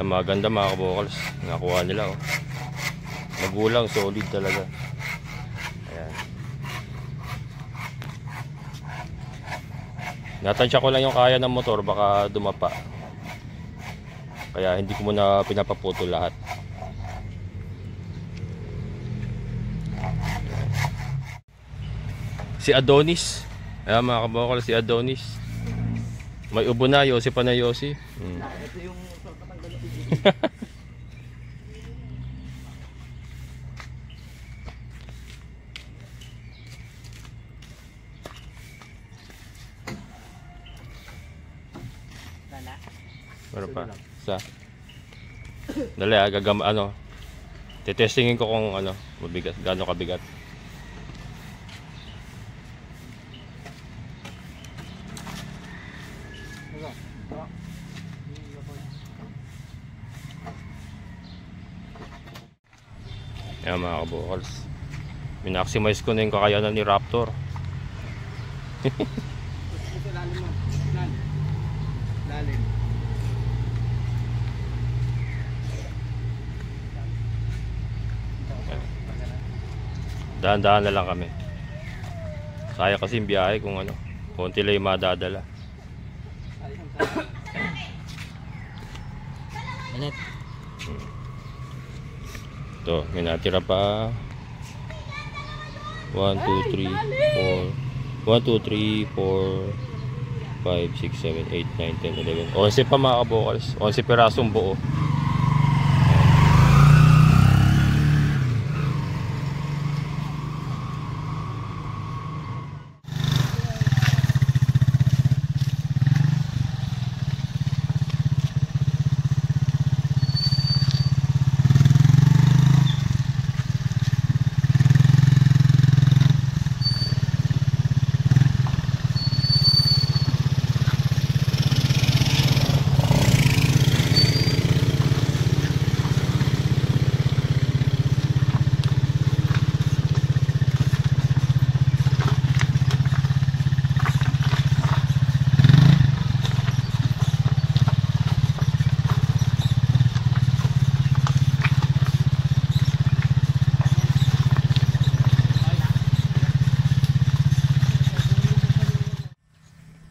maganda mga kabokals. Nakuha nila oh. Magulang, solid talaga. Ayan. Natansya ko lang yung kaya ng motor, baka dumapa. Kaya hindi ko muna pinapaputol lahat. Si Adonis. Ayan mga kabokals, si Adonis. May ubo na, yosi pa na yosi. Ito yung patanggal ng ubo. Meron pa. Isa. Dali tetestingin ko kung mabigat, gaano kabigat. Ayan mga kabokals. Minaximize ko na yung kakayanan ni Raptor. Lalim mo. Lalim. Dahan-dahan na lang kami. Saya kasi yung biyahe kung konti lang yung madadala. Ito, may natira pa 1, 2, 3, 4 1, 2, 3, 4 5, 6, 7, 8, 9, 10, 11 11 pa mga kabokals. 11 pirasong buo.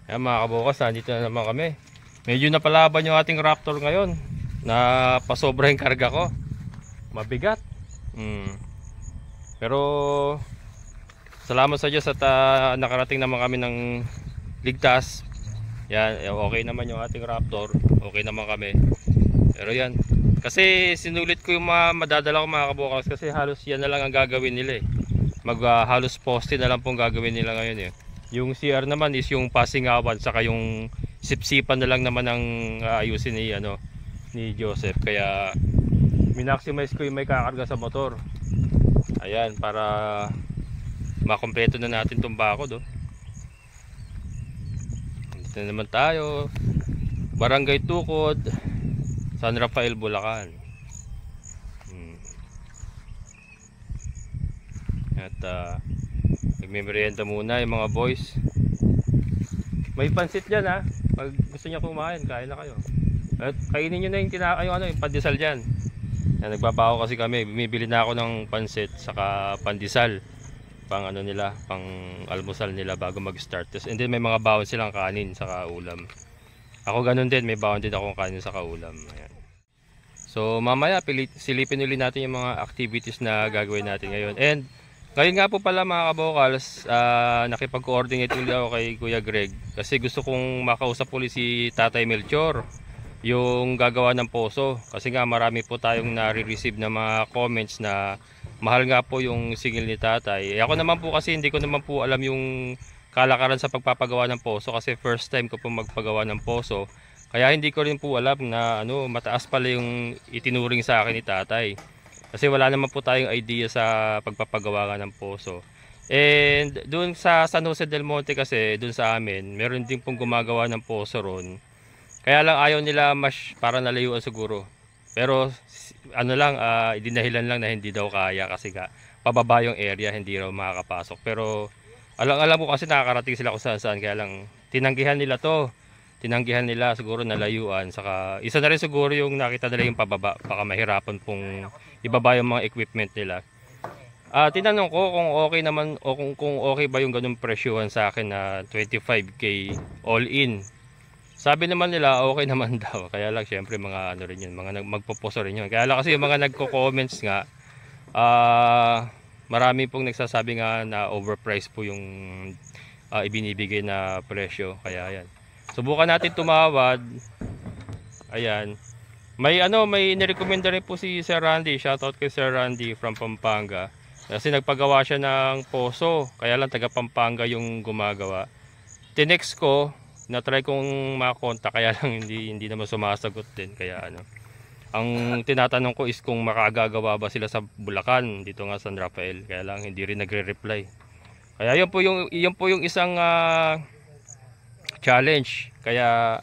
Ayan mga kabukas, nandito na naman kami. Medyo napalaban yung ating Raptor ngayon. Napasobra yung karga ko. Mabigat. Pero salamat sa Diyos at nakarating naman kami ng ligtas. Yan, okay naman yung ating Raptor. Okay naman kami. Pero yan, kasi sinulit ko yung mga madadala ko mga kabukas, kasi halos yan na lang ang gagawin nila eh. Halos poste na lang pong gagawin nila ngayon eh. Yung CR naman is yung pasingawan, saka yung sipsipan na lang naman ang ayusin ni Joseph. Kaya minaximize ko yung may kakarga sa motor. Ayan, para makompleto na natin itong bakod oh. Dito na naman tayo, Barangay Tukod, San Rafael, Bulacan. At nagme-merienda muna yung mga boys. May pansit dyan ha. Pag gusto niya kumain, kain na kayo. At kainin nyo na yung pandesal dyan. Yan, nagbabaho kasi kami. Bumibili na ako ng pansit saka pandesal. Pang pang almusal nila bago mag-start. And then may mga bawon silang kanin saka ulam. Ako ganun din, may bawon din akong kanin saka ulam. Ayan. So mamaya silipin ulit natin yung mga activities na gagawin natin ngayon. And ngayon nga po pala mga kabokals, nakipag-coordinate ulit ako kay Kuya Greg kasi gusto kong makausap ulit si Tatay Melchor, yung gagawa ng poso. Kasi nga marami po tayong nare-receive na mga comments na mahal nga po yung singil ni Tatay. Ako naman po kasi hindi ko naman po alam yung kalakaran sa pagpapagawa ng poso kasi first time ko po magpagawa ng poso. Kaya hindi ko rin po alam na mataas pala yung itinuring sa akin ni Tatay. Kasi wala naman po tayong idea sa pagpapagawa ng poso. And doon sa San Jose del Monte kasi, doon sa amin, meron din pong gumagawa ng poso ron. Kaya lang ayaw nila para nalayuan siguro. Pero idinahilan lang na hindi daw kaya kasi pababa yung area, hindi raw makakapasok. Pero alam ko kasi nakakarating sila kung saan saan, kaya lang tinanggihan nila to. tinanggihan nila, siguro nalayuan. Saka isa na rin siguro yung nakita nila yung pababa. Baka mahirapan pong ibaba yung mga equipment nila. Tinanong ko kung okay naman o kung okay ba yung ganung presyuhan sa akin na 25k all in. Sabi naman nila okay naman daw. Kaya lang syempre mga ano rin yun, mga magpoposo rin yun. Kaya lang kasi yung mga nagko-comments nga, marami pong nagsasabi nga na overpriced po yung ibinibigay na presyo. Kaya yan. Subukan natin tumawad. Ayan. May nirekomenda rin po si Sir Randy. Shoutout kay Sir Randy from Pampanga. Kasi nagpagawa siya ng poso. Kaya lang taga Pampanga yung gumagawa. Tinext ko, na-try kong makontak, kaya lang hindi naman sumasagot din. Kaya ang tinatanong ko is kung makagagawa ba sila sa Bulacan dito nga sa San Rafael. Kaya lang hindi rin nagre-reply. Kaya yun po yung isang challenge. Kaya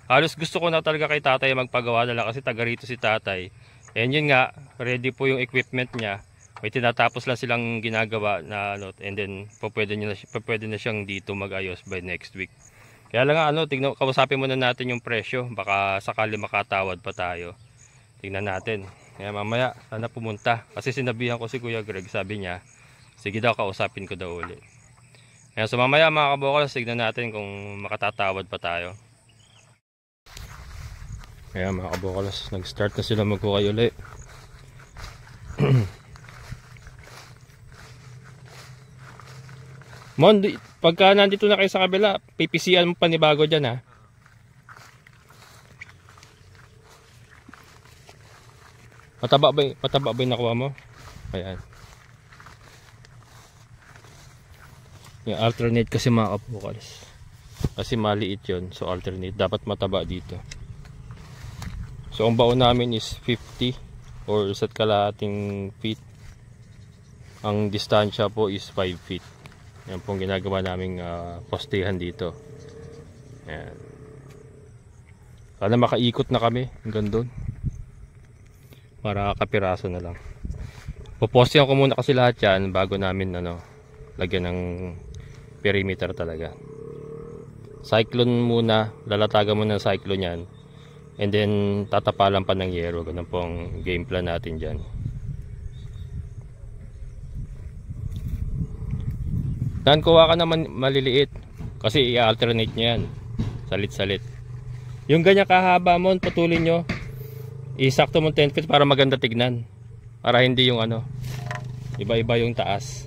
halos gusto ko na talaga kay tatay magpagawa na lang kasi taga rito si tatay. And yun nga, ready po yung equipment niya. May tinatapos lang silang ginagawa na and then pwede na siyang dito mag-ayos by next week. Kaya lang kausapin muna natin yung presyo. Baka sakali makatawad pa tayo. Tingnan natin. Kaya mamaya sana pumunta. Kasi sinabihan ko si Kuya Greg, sabi niya, sige daw kausapin ko daw ulit. Kaya so mamaya mga kabokals, tignan natin kung makatatawad pa tayo. Kaya mga kabokals, nag-start na sila magkukay ulit. Mon, pagka nandito na kayo sa kabila, pipisian mo panibago dyan ha. Pataba ba yung nakuha mo? Ayan. Yung alternate kasi mga kabokals. Kasi maliit yun. So alternate. Dapat mataba dito. So ang baon namin is 50 or isa't kalahating feet. Ang distansya po is 5 feet. Yan pong ginagawa naming postihan dito. Ayan. Sana makaikot na kami hanggang doon. Para kapiraso na lang. Popostihan ko muna kasi lahat yan bago namin lagyan ng perimeter talaga. Cyclone muna, lalatagan muna ng cyclone yan. And then tatapalan pa ng yero. Ganun po ang game plan natin dyan. Dan, kuha ka naman maliliit. Kasi i-alternate nyo yan. Salit-salit. Yung ganyan kahaba mo, putulin nyo. Isakto mo 10 feet para maganda tignan. Para hindi yung iba-iba yung taas.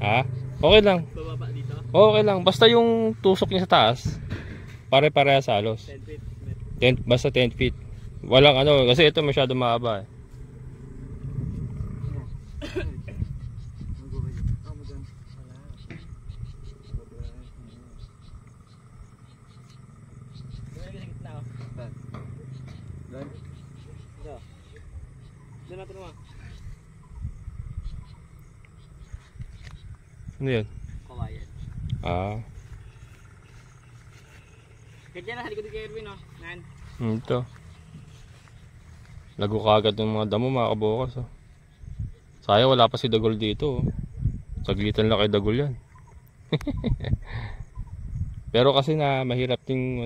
Ha? Okay lang. Bababa dito? Okay lang. Basta yung tusok niya sa taas, pare-parehas halos. 10 feet. Basta 10 feet. Walang kasi ito masyado mahaba eh. Doon natin naman. Ano yun? Kawayan. Kaya na, halikod kay Erwin Nan. Ito. Lago kagad ng mga damo mga kabukas Sayang wala pa si Dagol dito Saglitan lang kay Dagol yan. Pero kasi na mahirap ting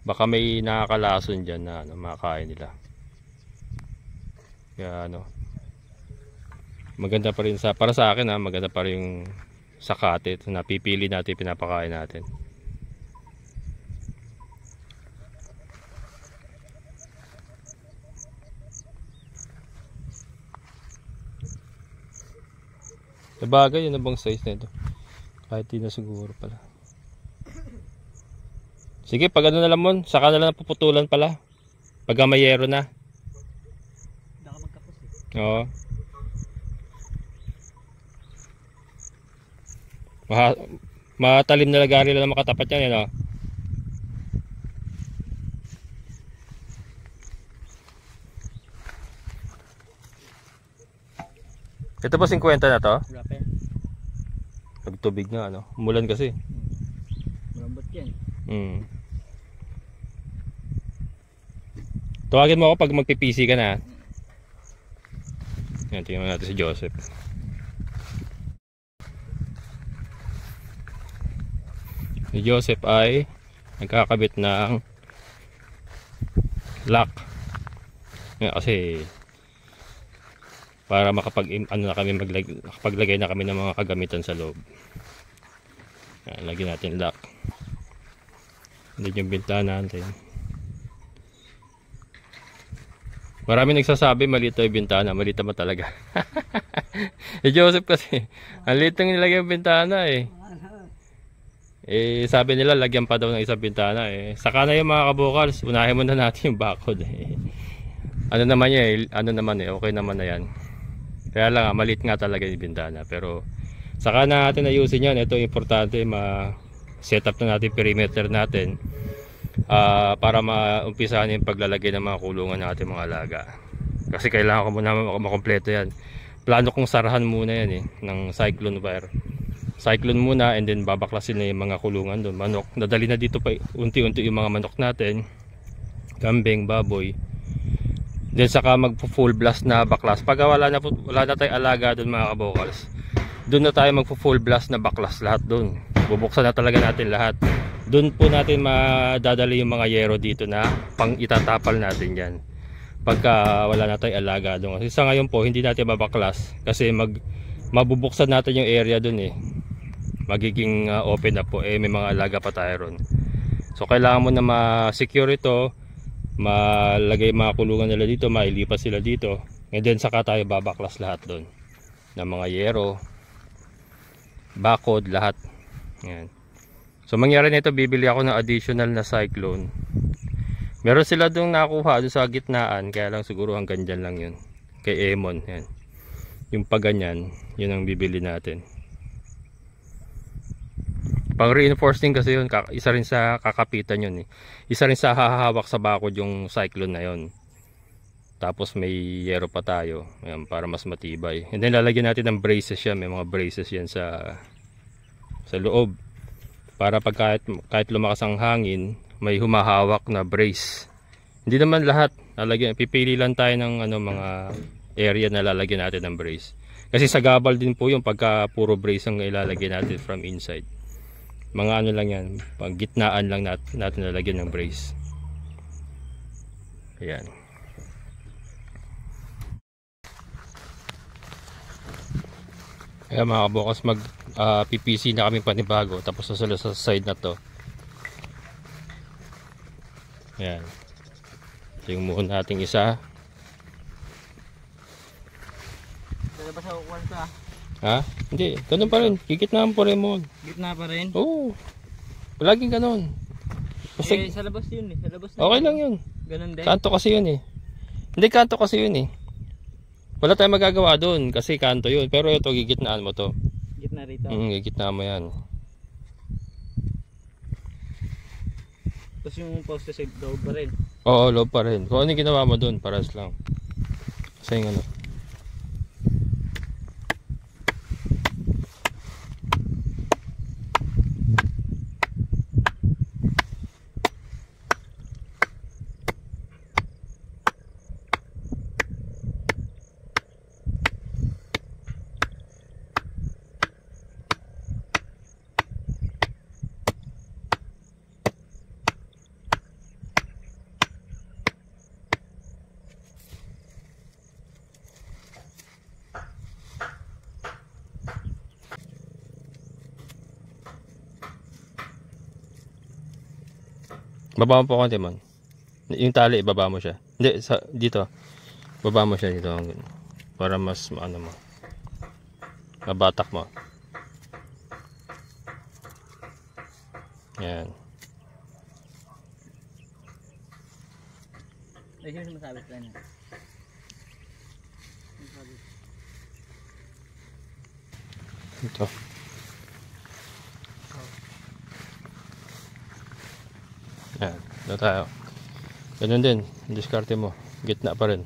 baka may nakakalason dyan na makakain nila. Kaya maganda pa rin para sa akin maganda pa rin yung sakate na napipili natin, pinapakain natin. Sabagay yun na bang size nito? Kahit di na siguro pala. Sige, pag na lang mo, saka na lang puputulan pala. Pag mayero na. Oo. Matalim na lagari lang makatapat yan Ito ba 50 na to? Nagtubig nga umulan kasi. Malambot yan. Tawagin mo ako pag magpipisi ka na. Yan, tingnan natin si Joseph. Si Joseph ay nagkakabit ng lock. Kasi para ano na kami makapaglagay na kami ng mga kagamitan sa loob. Lagyan natin lock. Hindi yung bintana natin. Marami nagsasabi maliit yung bintana, maliit naman talaga. Si Joseph kasi, ang liit ng nilagay yung bintana eh. Sabi nila lagyan pa daw ng isang bintana eh. Saka na yung mga kabukals, unahin muna natin yung bakod eh. Ano naman okay naman na yan. Kaya lang maliit nga talaga yung bintana, pero saka na natin ayusin yan. Ito importante, set up na natin perimeter natin para maumpisahan yung paglalagay ng mga kulungan natin mga alaga. Kasi kailangan ko muna makompleto yan. Plano kong sarahan muna yan eh, ng cyclone wire. Cyclone muna, and then babaklasin na yung mga kulungan doon. Manok, nadali na dito pa unti-unti yung mga manok natin, kambing, baboy. Then saka mag full blast na baklas. Pag wala na tayong alaga doon mga kabokals, doon na tayo mag full blast na baklas lahat doon. Bubuksan na talaga natin lahat. Doon po natin madadali yung mga yero dito na pang itatapal natin yan pagka wala na tayong alaga doon. Kasi sa ngayon po hindi natin mabaklas kasi mabubuksan natin yung area doon eh. Magiging open na po may mga alaga pa tayo ron. So kailangan mo na ma-secure ito, malagay mga kulungan nila dito, mailipat sila dito, and then saka tayo babaklas lahat doon ng mga yero, bakod, lahat. Yan. So mangyari nito, bibili ako ng additional na cyclone. Meron sila doon nakuha doon sa gitnaan, kaya lang siguro hanggang dyan lang yun kay Emon. Yan. Yung paganyan, yun ang bibili natin. Pang reinforcing kasi yun, isa rin sa kakapitan yun eh. Isa rin sa hahawak sa bakod yung cyclone na yun. Tapos may yero pa tayo, ayan, para mas matibay. And then lalagyan natin ng braces yan, may mga braces yan sa loob. Para pag kahit lumakas ang hangin, may humahawak na brace. Hindi naman lahat, pipili lang tayo ng mga area na lalagyan natin ng brace. Kasi sa gabal din po yung pagka puro brace ang ilalagay natin from inside. Mga lang yan, pag gitnaan lang natin lalagyan ng brace. Ayan. Kaya mga kabukas, PPC na kami panibago, tapos sasalo sa side na to. Ayan. Ito yung muhon nating isa. Dala ba sa ukwan ka? Ha? Hindi, ganun pa rin. Gigitnaan po rin mo. Gitna pa rin? Oo. Palaging ganun. Basta, sa labas yun eh. Sa labas na okay lang yun. Ganun din? Kanto kasi yun eh. Hindi, kanto kasi yun eh. Wala tayong magagawa doon kasi kanto yun. Pero ito, gigitnaan mo to. Gitna rito? Gigitnaan mo yan. Tapos yung poste sa loob pa rin? Oo, loob pa rin. Kung ano yung ginawa mo doon, paras lang. Kasi yung ano. Baba mo po konti man. Yung tali, ibaba mo siya. Hindi, dito. Baba mo siya dito. Para mas ano mo. Mabatak mo. Yan. Ay, sino sumasabit pa niya? Ito. Yan. Ito tayo. Ganun din. Diskarte mo. Gitna pa rin.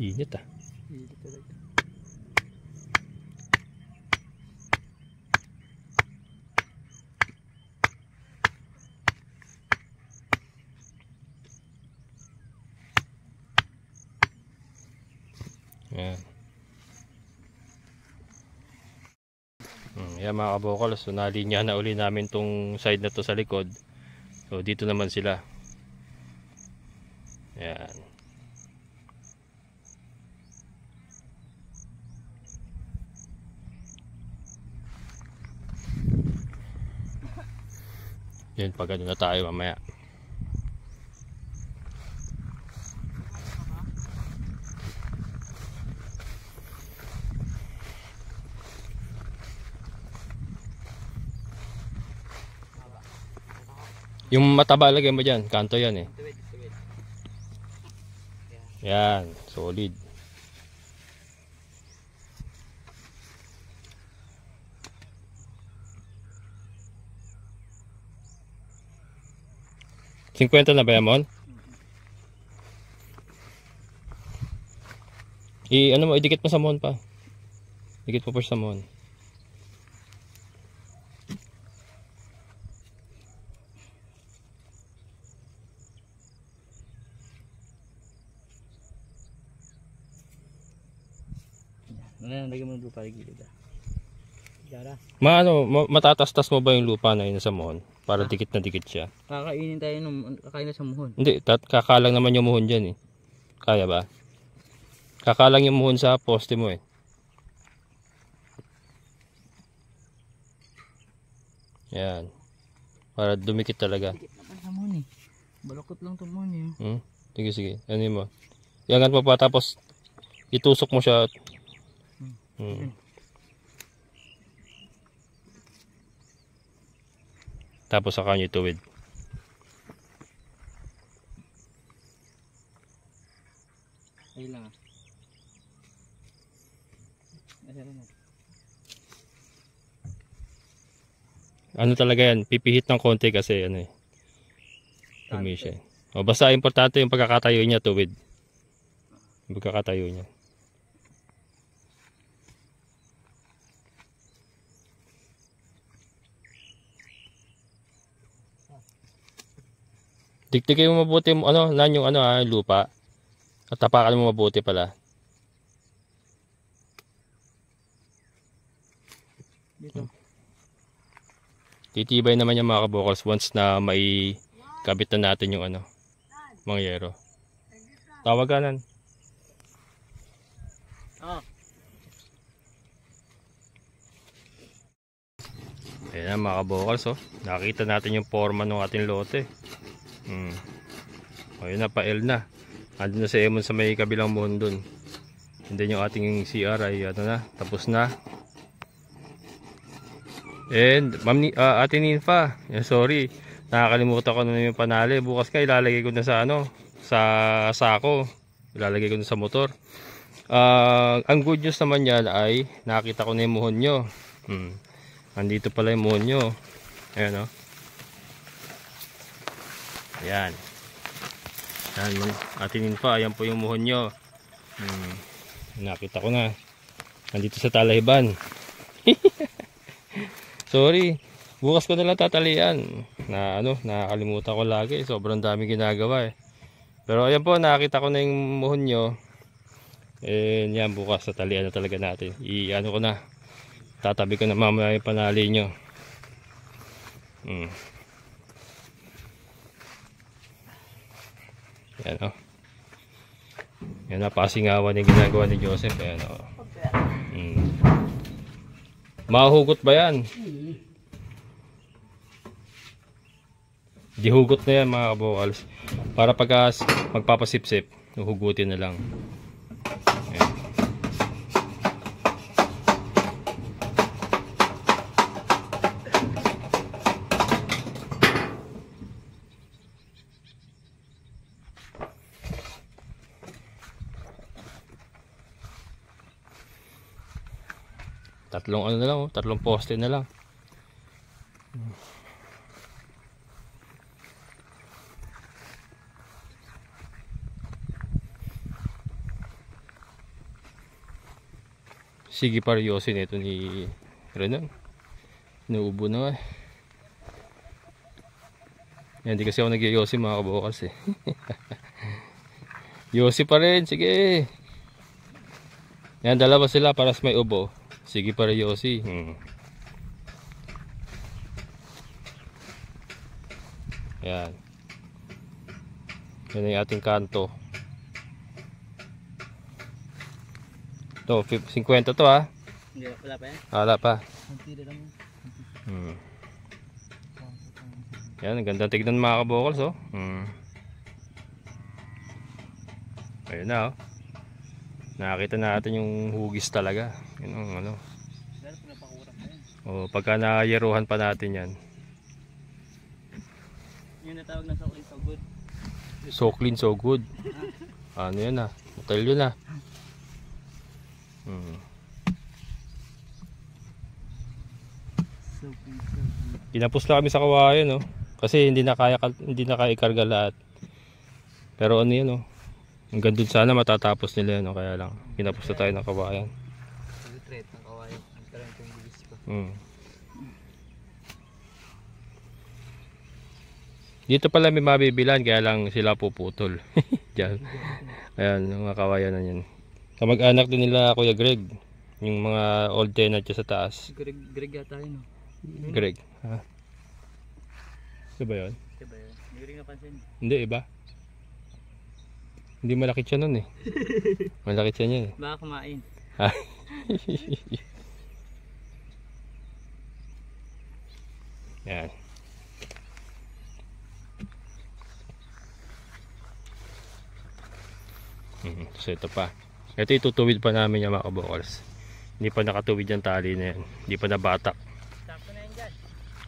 Init ah. Init talaga. Ayan mga kabokals, so nalinya na uli namin tong side na to sa likod. So dito naman sila. Ayan. Yan, pag ano na tayo mamaya. Yung mataba lagay mo dyan, kanto yan eh. Tuwid. Yan, solid. $50 na ba yan, Mon? Ano mo, idikit mo sa Mon pa. Dikit mo pa sa Mon. Lagyan mo ng lupa yung gilid. Yara. Matatastas mo ba yung lupa na yun sa Mon? Para dikit na dikit siya. Kakainin tayo kakain na sa muhon. Hindi, kakalang naman yung muhon dyan eh. Kaya ba? Kakalang yung muhon sa poste mo eh. Yan. Para dumikit talaga. Dikit naman sa muhon eh. Balakot lang itong muhon eh. Sige, sige. Ano mo? Iangat mo pa tapos itusok mo siya. Tapos saka nyo ituwid. Ayun lang ah. Ano talaga yan? Pipihit ng konti kasi ano eh. Dumi siya. O basta importante yung pagkakatayo niya tuwid. Yung pagkakatayo niya. Diktikin mo mabuti ano, yung lupa. At tapakan mo mabuti pala. Dito. Titibay naman yung mga kabokals once na may kabit na natin yung mga yero. Tawaganan. Ayan na mga kabokals oh. Nakita natin yung forma ng ating lote. Ayun na, pa-L na. Andun na si Emon sa may kabilang muhon dun. And then yung ating CR ay tapos na. And Ate Ninfa, sorry, nakakalimutan ko na yung panali. Bukas ka ilalagay ko na sa sa sako. Ilalagay ko na sa motor. Ang good news naman yan ay nakita ko na yung muhon nyo. Andito pala yung muhon nyo. Ayan o. Ayan. Ayan, Ate Ninfa, ayan po yung muhon nyo. Nakita ko na. Nandito sa Talayban. Sorry, bukas ko na lang tatalian. Nakakalimutan ko lagi. Sobrang dami ginagawa eh. Pero ayan po, nakita ko na yung muhon nyo. Yan, bukas tatalian na talaga natin. Ko na. Tatabi ko na mamaya yung panali nyo. Yan o. Yan na, pasingawan yung ginagawa ni Joseph. Ayan o. Mahugot ba yan? Dihugot na yan mga kabokals. Para pagka magpapasipsip, hugutin na lang. Ayan. Tatlong na lang, tatlong poste na lang. Sige paryosin ito ni Renan. Nauubo na eh. Yan, di kasi ako nag-yosi mga kabokals eh. Yosi pa rin, sige. Yan, dalawa sila para sa may ubo. Sige para yosi. Yan. Yan yung ating kanto. To, 50 to ha. Hindi, wala pa yan. Wala pa. Ang lang. Yan, ang ganda tignan mga kabokals oh. Ayun na oh. Nakakita natin yung hugis talaga. Yun ang ano. Pero pinapakurap na yan. Oh, pagka nayeruhan pa natin yan. Yung natawag na so good. So clean, so good. Ano yan ah? Hotel yun ah. So clean, so good. Pinapos na kami sa kawayan no. Kasi hindi na kaya ikarga lahat. Pero ano yan oh. Hanggang dun sana matatapos nila yan no. Kaya lang pinapos na tayo ng kawayan. Retreat ng kawayan. Ang karang itong bilis ko. Dito pala may mabibilan kaya lang sila puputol. Diyan. Ayan, mga kawayan na yan. Kamag-anak din nila Kuya Greg. Yung mga old tenant sa taas. Greg yata yun, no? Greg. Ha? Ito ba yun? Ito ba yun? Hindi ko rin napansin. Hindi, iba. Hindi malaki siya nun eh. Malaki siya niya eh. Baka kumain. Ha? Yan. So ito pa. Ito itutuwid pa namin yung mga kabokals. Hindi pa nakatuwid yung tali na yan. Hindi pa nabatak. Sakto na yan dyan.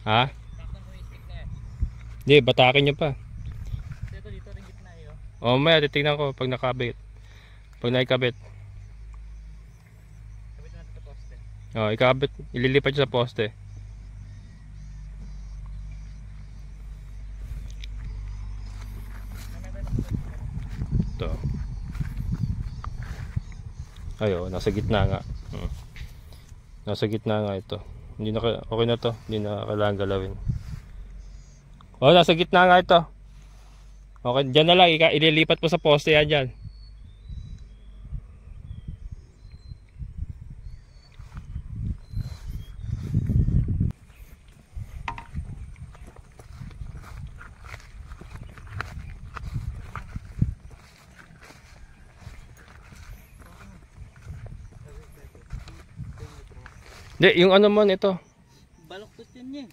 Ha? Sakto na yung stick na yan. Hindi, batakin nyo pa. Ito dito rin gitna yun. O maya, titignan ko pag nakabit. Pag naikabit. Sabit natin sa poste. O, ikabit. Ililipat nyo sa poste. Ito. Ayo, nasa gitna nga. Nasa gitna nga ito. Hindi na okay na to, hindi na kailangan galawin. Oh, nasa gitna nga ito. Okay, diyan na lang ililipat mo sa poste yan diyan. Hindi, yung ano man ito. Baloktot yan niya.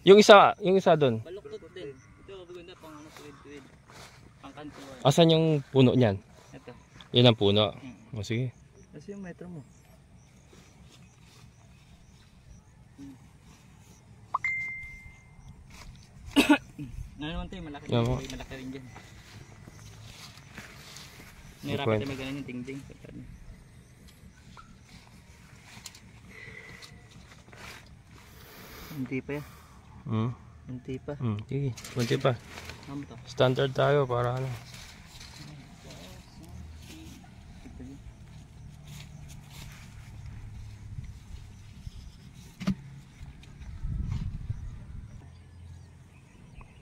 Yung isa doon. Baloktot din. Ito, maganda pang ano, tuwid-tuwid. Pang kantuan. Asan yung puno niyan? Ito. Yan ang puno. O sige. Kasi yung metro mo. Ano naman tayo, malaki rin dyan. Nahirapan tayo magalan yung ting-ting. Hindi pa yan. Hindi pa. Sige, kunti pa. Ano to? Standard tayo para ano.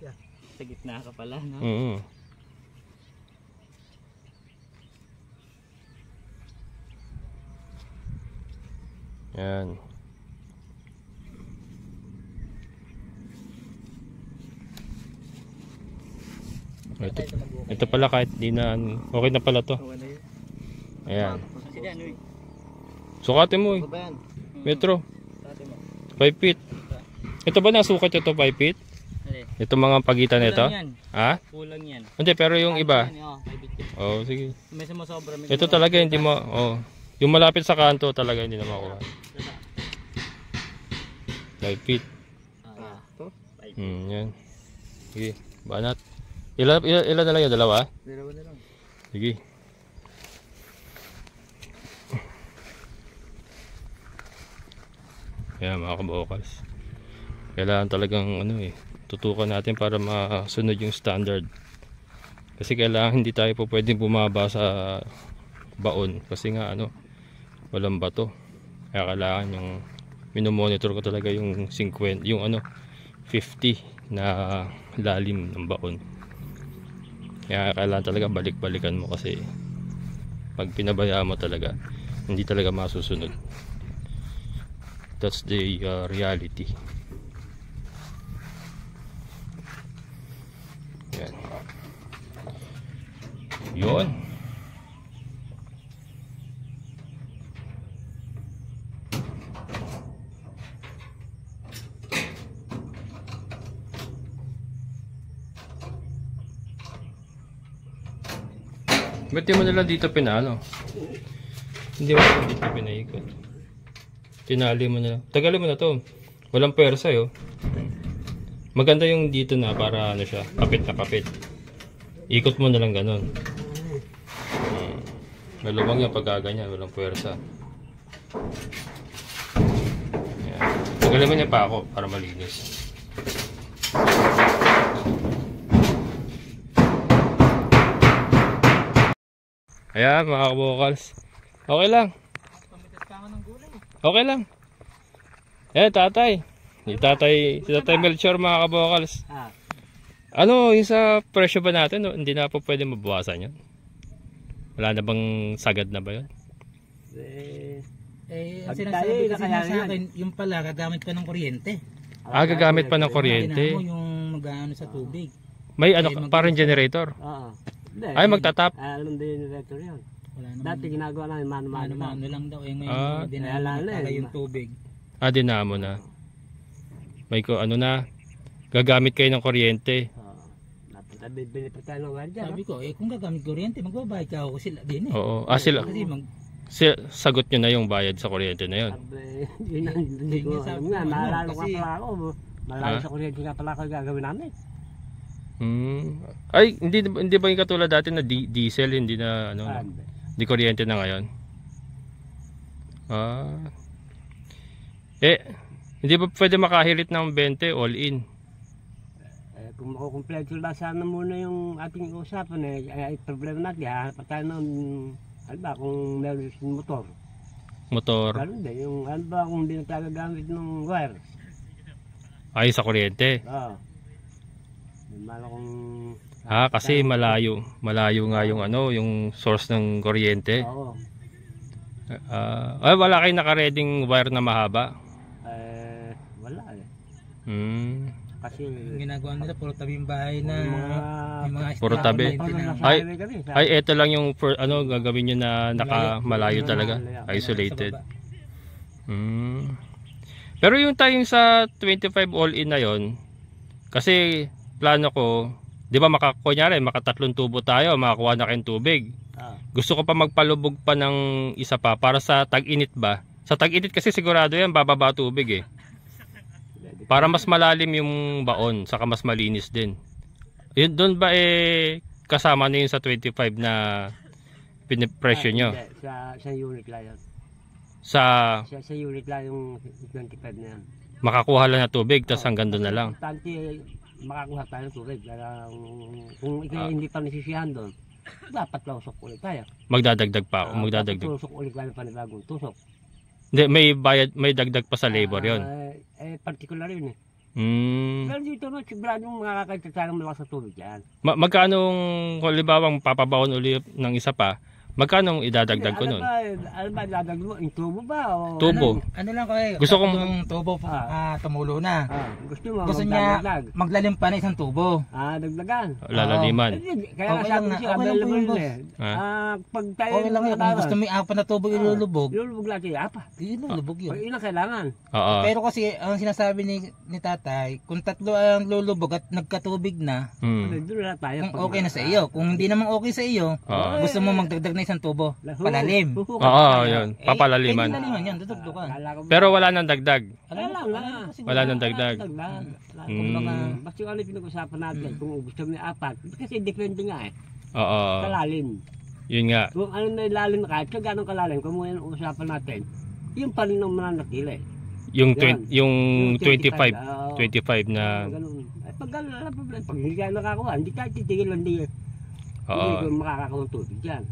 Yeah. Sa gitna ka pala, no? Yan. Ito pala kahit di na okay na pala to. Ayan. Sige, ano eh? Sukatin mo eh. Metro. 5 feet. Ito ba nasukat ito 5 feet? Ito mga pagitan nito? Ha? Kulang yan. Hindi, pero yung iba. Oh, sige. May sumasobra. Ito talaga hindi mo, oh. Yung malapit sa kanto talaga hindi na makuha. 5 feet. Yan. Sige, banat. Ilan na lang yung dalawa? Dalawa na lang. Sige. Yan mga kabokals. Kailangan talagang ano eh, tutukan natin para masunod yung standard. Kasi kailangan hindi tayo po pwedeng bumaba sa baon. Kasi nga ano, walang bato. Kaya kailangan yung minomonitor ko talaga yung 50, yung ano, 50 na lalim ng baon. Kaya kailangan talaga balik-balikan mo kasi pag pinabayaan mo talaga hindi talaga masusunod. That's the reality. Yun. Ba't di mo nalang dito pinaano? Hindi mo nalang dito pinaikot. Tinali mo na. Tagalin mo na to. Walang pwersa yun. Maganda yung dito na para ano siya, kapit na kapit. Ikot mo na lang ganun. Malubang yung pagkaganyan, walang pwersa. Ayan. Tagalin mo niya pa ako para malinis. Ayan mga kabokals. Okay lang. Okay lang. Ayan tatay. Si tatay Melchor mga kabokals. Ano yung sa presyo ba natin? No? Hindi na po pwede mabawasan yun? Wala na bang sagad na ba yun? Ang sinasabi kasi niya sa akin, yung pala gagamit pa ng kuryente. Gagamit pa ng kuryente. Yung mag-ano sa tubig. May ano parang generator? Oo. Ay magtatap? Alam din yung generator yun. Dati ginagawa namin mano-mano lang daw. Ngayon dinala na yung tubig. Dinamo na. May ko ano na. Gagamit kayo ng kuryente. Bibili pa tayo ng wire dyan. Sabi ko, kung gagamit kuryente, magbabayad ka ako sila din eh. Oo. Sila. Kasi sagot nyo na yung bayad sa kuryente na yun. Hindi ko alam nga. Naalala ko pala ako. Malayo sa kuryente nga pala ako gagawin namin. Ay, hindi ba yung katulad dati na diesel, hindi na ano, hindi kuryente na ngayon? Hindi ba pwede makahirit ng 20 all in? Kung makukumpleto lang sana muna yung ating usapan ay problema natin, hahanap pa tayo ng, ano ba, kung meron yung motor. Ganun din, yung ano ba kung hindi na tayo gamit ng wire. Ay, sa kuryente? Oo. Malo kung... kasi malayo nga yung ano, yung source ng kuryente. Oo. Wala kayong nakareding wire na mahaba? Wala eh. Kasi ginagawa nila puro tabi yung bahay na puro tabi. Ay eto lang yung ano gagawin niyo na nakamalayo talaga, isolated. Pero yung tayong sa 25 all in na yon, kasi plano ko, 'di ba kunyari makatatlong tubo tayo, makakuha na kayong tubig. Gusto ko pa magpalubog pa ng isa pa para sa tag-init ba? Sa tag-init kasi sigurado yan bababa tubig eh. Para mas malalim yung baon, saka mas malinis din. Yun doon ba kasama na yun sa 25 na pinipresyo nyo? Sa unit lang yun. Sa unit lang yung 25 na yan. Makakuha lang na tubig, tas hanggang doon na lang. Importante makakuha tayo ng tubig. Kung hindi pa nasisiyahan doon, dapat tusok ulit tayo. Magdadagdag pa ako, magdadagdag. Tusok ulit tayo panibagong tusok. Hindi, may dagdag pa sa labor yon. Particular yun eh. Pero dito no, siguradong makakakita tayo ng malakas sa tubig yan. Magkano kalibawang papabaon ulit ng isa pa? Magkano idadagdag ko nun? Ano ba idadagdag mo? Yung tubo ba? O tubo. Ano lang kayo? Gusto kong tubo tumulo na. Gusto niya maglalim pa na isang tubo. Dagdagan. Lalaliman. Kaya nga sabi siya, available na pag tayo okay lang yun. Kung gusto mo yung apat na tubo ilulubog. Ilulubog lang yung apat. Ilulubog yun. Yun ang kailangan. Pero kasi ang sinasabi ni tatay, kung tatlo ang lulubog at nagkatubig na, kung okay na sa iyo. Kung hindi naman okay sa iyo, gusto mo magdagdag na isang tubo, palalim. Yun. Papalaliman. Yan, pero wala nang dagdag. Wala nang dagdag. Basta yung ano pinag-usapan natin, kung gusto mo yung apat, kasi depende nga eh. Kalalim. Yun nga. Kung ano na ilalim na kahit so gano'ng kalalim, kung muna yung usapan natin, yung pa rin ng mananatili. Yung 25 na pag hindi ka nakakuha, hindi tayo titigil lang din. Hindi ko makakakuha ng tubig dyan.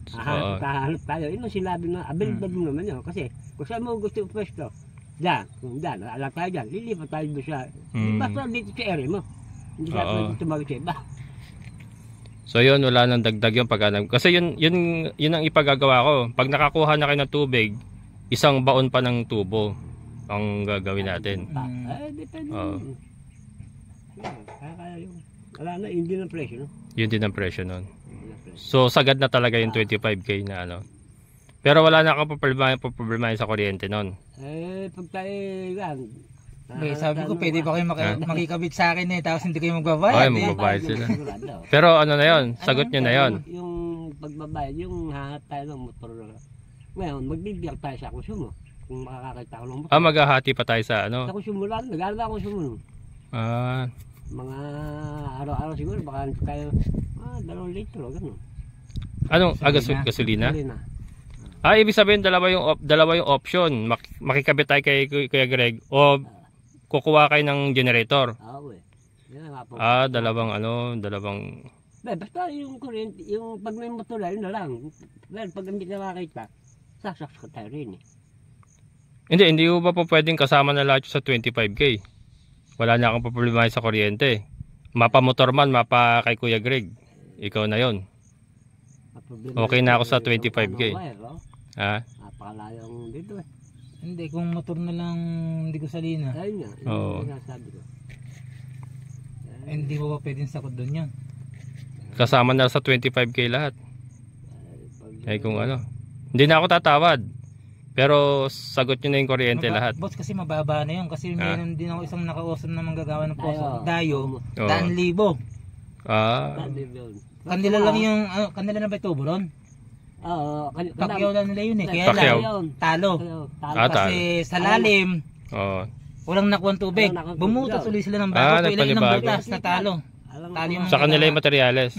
Hahanap tayo. Yun ang sinabi na available naman yun. Kasi kung saan mo gusto yung pwesto, dyan, alam tayo dyan, lilipat tayo doon siya. Basta dito sa area mo. Hindi ka pwede tumawag sa iba. So yun, wala nang dagdag yung paghanap. Kasi yun ang ipagagawa ko. Pag nakakuha na kayo ng tubig, isang baon pa ng tubo ang gagawin natin. Depende. Wala na, hindi ng presyo. Yun din ang presyo nun. So sagad na talaga yung 25k na ano. Pero wala na kang problema sa kuryente nun. Pag tayo yan. Sabi ko, pwede ba kayo makikabit sa akin tapos hindi kayo magbabayad. Ay, magbabayad sila. Pero ano na yon, sagot nyo na yon. Yung pagbabayad, yung hahat tayo ng motor. Ngayon, magbibiyak tayo sa konsumo. Kung makakakita ko ng motor. Maghahati pa tayo sa ano? Sa konsumo lang, nag-aaral ako konsumo. Mga araw-araw siguro, baka kayo, 2 litro, gano'n. Anong gasolina? Ibig sabihin dalawa yung option. Makikabit tayo kay Kuya Greg o kukuha kayo ng generator. Dalawang. Basta yung kuryente, yung pag may motor yun na lang. Well, pag hindi ka makakita, sasaks ka tayo rin eh. Hindi ba po pwedeng kasama na lahat sa 25k? Wala na akong problema sa kuryente. Mapa motor man, mapa kay Kuya Greg. Ikaw na yon. Okay na ako sa 25k. Napakalayong dito eh. Hindi, kung motor na lang hindi ko salina. Ayun nga, yung sinasabi ko. Hindi ko ba pwedeng sakot doon yan? Kasama na sa 25k lahat. Kung ano. Hindi na ako tatawad. Pero sagot nyo na yung kuryente lahat. Boss, kasi mababa na yun. Kasi meron din ako isang naka-awesome na manggagawa ng poso. Dayo, 1,000. Kanila lang yung, kanila na ba ito, Buron? Oo. Pakyaw lang nila yun eh. Kaya lang, talo. Kasi sa lalim, walang nakuha tubig. Bumutas ulit sila ng bago. Ilang butas na talo. Sa kanila yung materyales.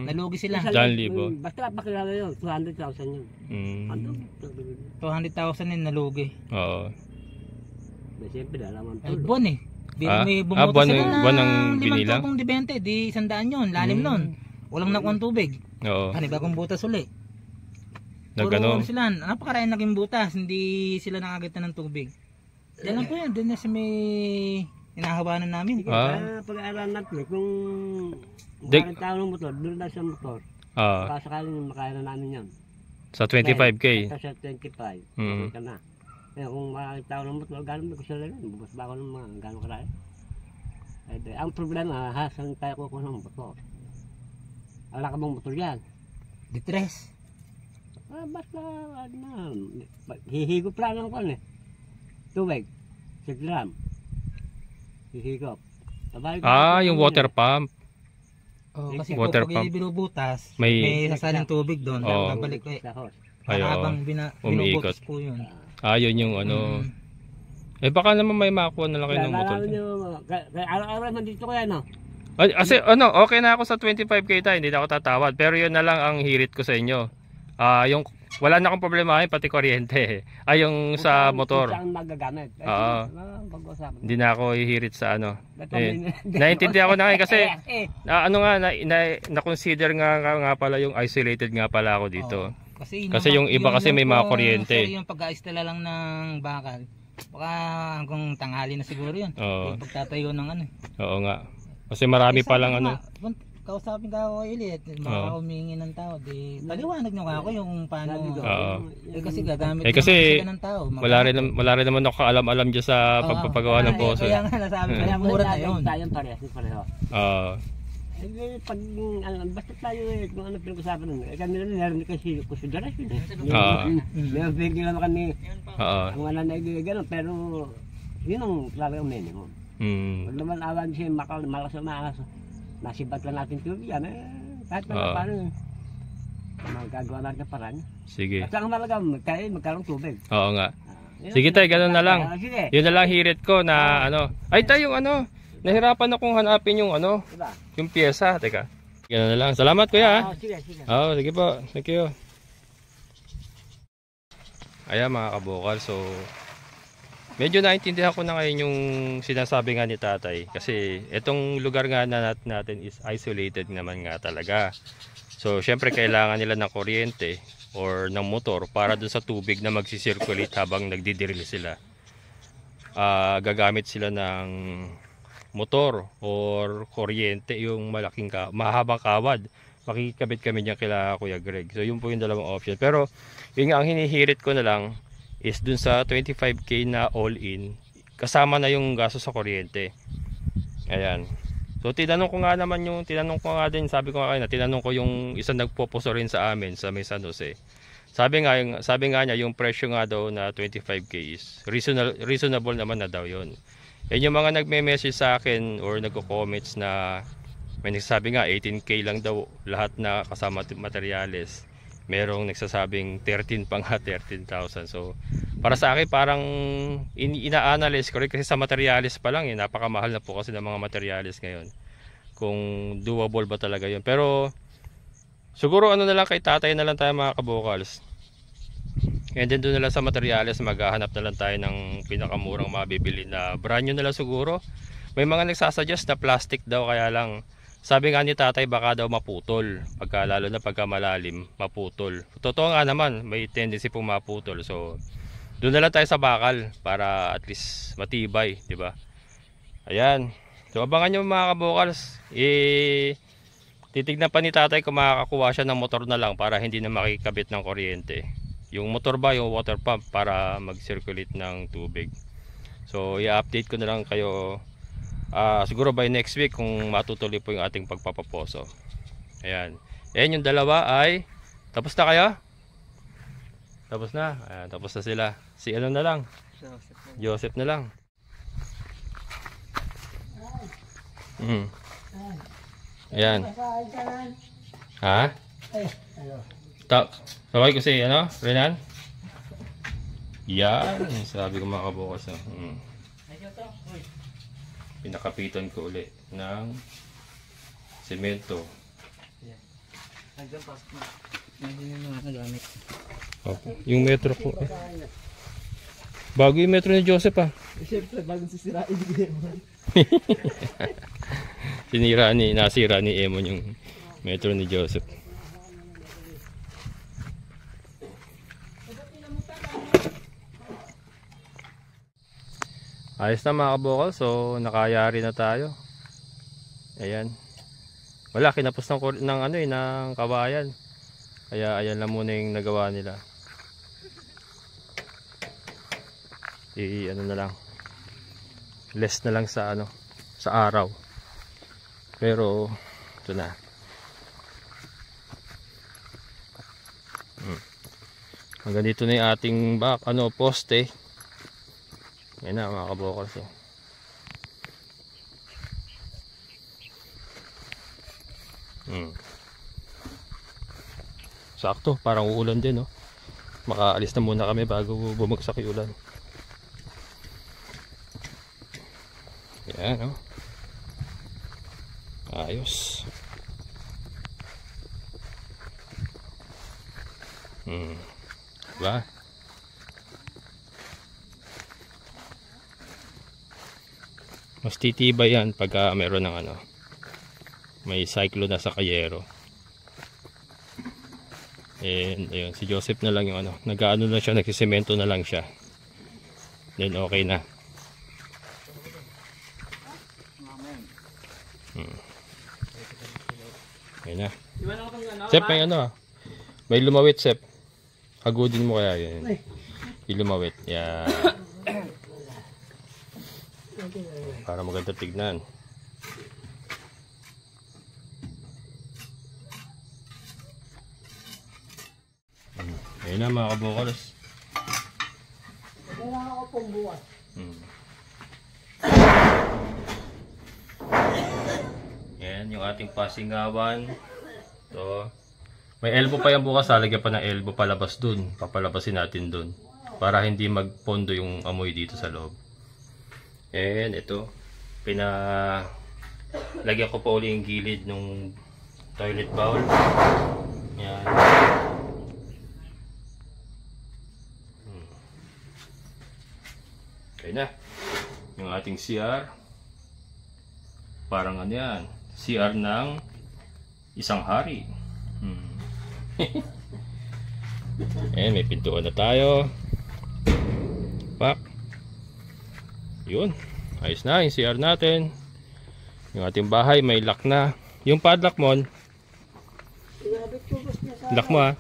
Nalugi sila. 1,000. Basta pakilala yun, 200,000 yun. 200,000 yun nalugi. Oo. Siyempre, alaman Ay, buwan eh. May bumutas sila ng na 5 tubong di 20, di 100 yun. Lalim nun. Walang nakuha tubig. Oo. Bagong butas uli. Nagano sila, napakarami naging butas, hindi sila nakakita ng tubig. Yan lang po yan, din na sa may inahawanan namin. Pag-aaral natin, kung maraming tao ng motor, doon na sa motor. Kasakaling makaya na namin yan. Sa 25k? Sa 25, okay ka na. Kung maraming tao ng motor, gano'n ko sila rin, bubas ba ako ng mga gano'n karaya. Ang problema, saan tayo kukuha ng motor? Wala ka bang motor yan? Ditres. Basta, hihigop lang lang ko eh. Tubig, 6 gram. Hihigop. Yung water pump. Kasi water pag binubutas, may sasaling tubig doon. Babalik habang binubutas po yun. Yun yung ano. Baka naman may makuha na lang kayo ng motor. Araw-araw man dito kaya no? Kasi okay na ako sa 25k tayo, hindi na ako tatawad. Pero yun na lang ang hirit ko sa inyo. Yung wala na akong problema pati kuryente. Yung sa motor. Saan magagamit? Hindi na ako hihirit sa ano. Naintindihan ko na kasi na-consider nga pala yung isolated nga pala ako dito. Kasi yung iba kasi may mga kuryente. Yung pag-aistala lang ng bakal. Baka hanggang tanghali na siguro yun. Pagtatayo ng ano. Oo nga. Kasi marami pa lang ano. Kausapin ka ako ulit, baka humingi ng tao, paliwanag nyo ako yung paano. Kasi gagamit kasi ng tao. Wala rin naman ako kaalam-alam dyan sa pagpapagawa ng poso. Kaya nga nasabi ko, mura na yun. Tayong pareho. Pag basta tayo kung ano pinag-usapan nun, kami na narinig kasi consideration may bigyan naman kami ang wala na gano'n, pero yun ang talagang minimum. Pag naman awan siya malakas na nasibat lang natin tubig yan kahit paano magagawa natin paraan. Sige. At ang malaga magkaroon tubig. Oo nga. Sige tayo, ganun na lang. Yun na lang hirit ko na ano. Ay tayo nahirapan akong hanapin yung yung pyesa. Teka. Ganun na lang. Salamat kuya. Sige. Sige po. Thank you. Ayan mga kabukal. So medyo naintindihan ko na ngayon yung sinasabi nga ni tatay. Kasi itong lugar nga natin is isolated naman nga talaga. So syempre kailangan nila ng kuryente or ng motor para dun sa tubig na magsisirculate habang nagdidiril sila. Gagamit sila ng motor or kuryente, yung malaking mahabang kawad. Makikabit kami niyan kila Kuya Greg. So yun po yung dalawang option. Pero yun nga ang hinihirit ko na lang is dun sa 25k na all in, kasama na yung gasto sa kuryente. Ayan. So tinanong ko nga din, sabi ko nga kayo na tinanong ko yung isang nagpoposo rin sa amin sa may San Jose. Sabi nga niya yung presyo nga daw na 25k is reasonable naman na daw yun. Yan yung mga nagme-message sa akin or nagko-comments na may nagsasabi nga 18k lang daw lahat na kasama materyales. Merong nagsasabing 13 pa nga, 13,000. So para sa akin parang ina-analyze ko rin kasi sa materyales pa lang napakamahal na po kasi ng mga materyales ngayon. Kung doable ba talaga yun. Pero siguro ano na lang kay tatay na lang tayo mga kabukals. And then doon na lang sa materyales maghahanap na lang tayo ng pinakamurang mabibili na brand new na lang siguro. May mga nagsasuggest na plastic daw, kaya lang sabi nga ni tatay baka daw maputol, lalo na pagka malalim maputol. Totoo nga naman, may tendency pong maputol. So doon na lang tayo sa bakal para at least matibay, di ba? Ayan. So abangan nyo mga kabukals, titignan pa ni tatay kung makakakuha siya ng motor na lang para hindi na makikabit ng kuryente. Yung motor ba, yung water pump para mag-circulate ng tubig. So i-update ko na lang kayo siguro by next week kung matutuloy po yung ating pagpapaposo. Ayan. Ayan yung dalawa ay tapos na kayo? Tapos na. Ayan, tapos na sila. Si ano na lang? Joseph na lang. Ayan. Ha? Sabay ko si ano? Renan? Yan. Sabi ko mga kabukas. Pinakapitan ko ulit ng semento. Okay. Yung metro ko. Bago yung metro ni Joseph Siyempre, bago sisirain mo. Nasira ni Emon yung metro ni Joseph. Ayos na mga kabukal, so nakayari na tayo. Ayan. Wala, kinapos ng kawayan. Kaya ayan lang muna yung nagawa nila. Ano na lang. Less na lang sa araw. Pero ito na. Hanggang dito na yung ating poste. Yan na mga kabukals. Sakto, parang uulan din, no? Makaalis na muna kami bago bumagsak yung ulan. Yan, no? Ayos. Diba? Mas titibay yan pagka meron ng may cyclone na sa kayero. And ayun, si Joseph na lang yung nag-aano na siya, nagsisemento na lang siya. Then okay na. Okay na. Sep, may may lumawit, Sep. Hagudin mo kaya yun. Yung lumawit. Yeah. Para maganda tignan. Ayun na mga kabukals. Kailangan ko pong buwas. Yan yung ating pasingawan. So, may elbow pa yan bukas. Lalagyan pa ng elbow palabas dun. Papalabasin natin dun. Para hindi magpondo yung amoy dito sa loob. And ito, lagyan ko pa uli yung gilid ng toilet bowl. Yan. Okay na. Yung ating CR. Parang yan. CR ng isang hari. Ayan, may pintuan na tayo. Pak. Yun. Ayos na yung CR natin. Yung ating bahay may lock na. Yung padlock mo. Lock mo ha.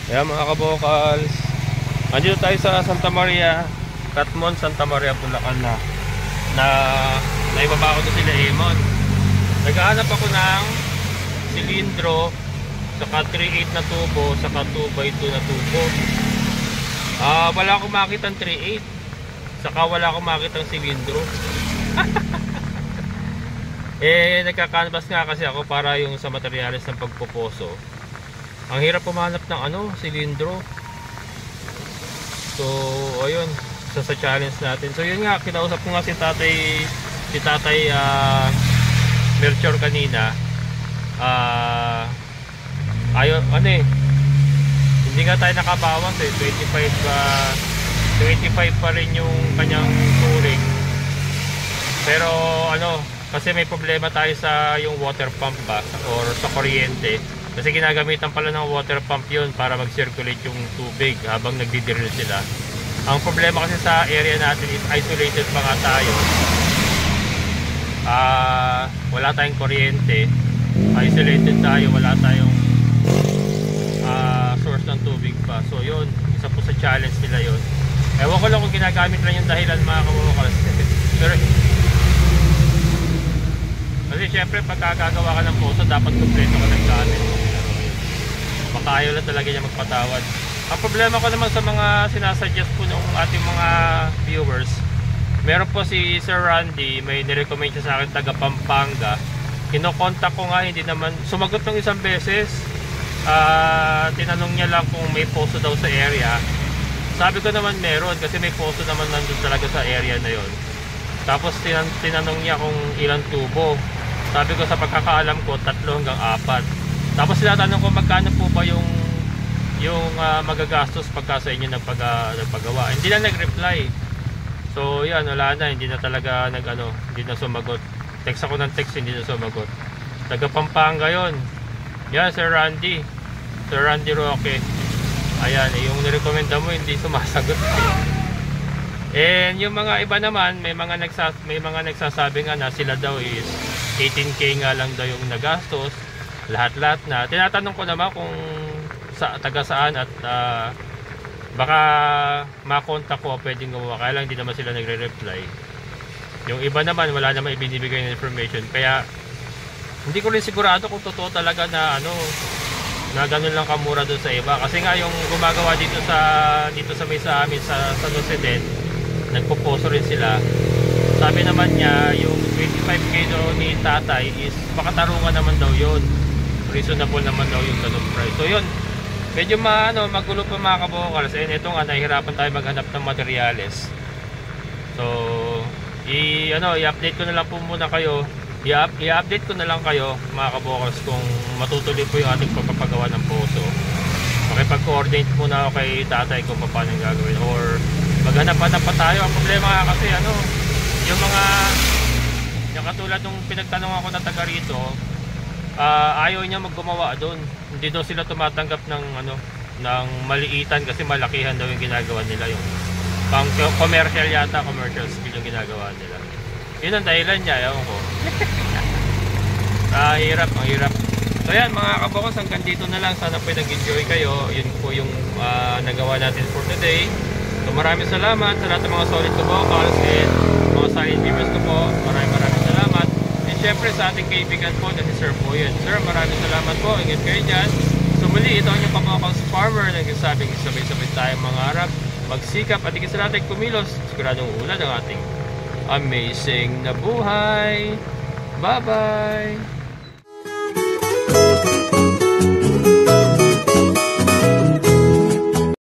Ayan mga kabukals. Andito tayo sa Santa Maria, Catmon, Santa Maria, Bulacan na. na naibaba ko na sila Emon. Naghahanap ako ng silindro, saka 3/8 na tubo, saka 2x2 na tubo. Wala akong makita ng 3/8, saka wala akong makita ng silindro. Nagka-canvas nga kasi ako para yung sa materyales ng pagpoposo. Ang hirap pumanap ng silindro. So ayun, sa challenge natin. So yun nga, kinausap ko nga si tatay Melchor kanina. Ayun, hindi nga tayo nakabawas 25 pa rin yung kanyang touring. Pero kasi may problema tayo sa yung water pump ba or sa kuryente. Kasi ginagamitan pala ng water pump yun para mag-circulate yung tubig habang nagdi-drill sila. Ang problema kasi sa area natin is isolated pa nga tayo. Wala tayong kuryente. Isolated tayo, wala tayong source ng tubig pa. So yun, isa po sa challenge nila yun. Ewan ko lang kung ginagamit lang yung dahilan mga kamukas. Pero kasi syempre pagkagagawa ka ng poso dapat kompleto ka ng gamit. Baka ayaw lang talaga niya magpatawad. Ang problema ko naman sa mga sinasuggest po ng ating mga viewers, meron po si Sir Randy, may nirecommend siya sa akin taga Pampanga. Kinokontak ko nga, hindi naman sumagot ng isang beses. Tinanong niya lang kung may poso daw sa area. Sabi ko naman meron kasi may poso naman nandun talaga sa area na yon. Tapos tinanong niya kung ilang tubo. Sabi ko sa pagkakaalam ko 3 hanggang 4. Tapos tinatanong ko magkano po ba yung magagastos pagka sa inyo nagpagawa. Hindi na nag-reply. So yan, wala na, hindi na talaga hindi na sumagot. Text ako ng text, hindi na sumagot. Taga Pampanga yon. Yan, Sir Randy Roque. Ayan, yung nirekomenda mo hindi sumasagot. And yung mga iba naman, may mga nagsasabi nga na sila daw is 18K nga lang daw yung nagastos. Lahat-lahat na. Tinatanong ko naman kung taga saan at baka makontak ko pwedeng gumawa. Kaya lang hindi naman sila nagre-reply. Yung iba naman wala naman ibinibigay na information. Kaya hindi ko rin sigurado kung totoo talaga na na ganun lang kamura doon sa iba. Kasi nga yung gumagawa dito sa may sa amin sa San Jose din, nagpo-poso rin sila. Sabi naman niya yung 25K daw ni tatay is makatarungan naman daw yun. Reasonable naman daw yung ganun price. So yun, medyo magulo pa mga kabokals. And ito nga, nahihirapan tayo maghanap ng materyales. So i-update ko na lang po muna kayo. I-update ko na lang kayo mga kabokals kung matutuloy po yung ating pagpapagawa ng poso. Makipag-coordinate muna ako kay tatay kung paano yung gagawin or maghanap-hanap pa tayo. Ang problema nga kasi yung mga yung katulad nung pinagtanong ako na taga rito, ayaw niya maggumawa doon. Hindi daw sila tumatanggap ng ng maliitan kasi malakihan daw yung ginagawa nila, yung pang commercial yata, commercial skill yung ginagawa nila. Yun ang dahilan niya, ewan ko. Ang hirap. So yan mga kabokos, hanggang dito na lang. Sana po nag-enjoy kayo. Yun po yung nagawa natin for today. So maraming salamat sa lahat ng mga solid kabokals and mga silent viewers ko po. Maraming salamat. And syempre sa ating kaibigan po na si Sir po yun. Sir, maraming salamat po. Ingat kayo dyan. So muli, ito ang yung kabokals farmer na nagsasabing sabay-sabay tayong mangarap, magsikap at higit sa lahat ay kumilos. Siguradong ulan ang ating amazing na buhay. Bye-bye!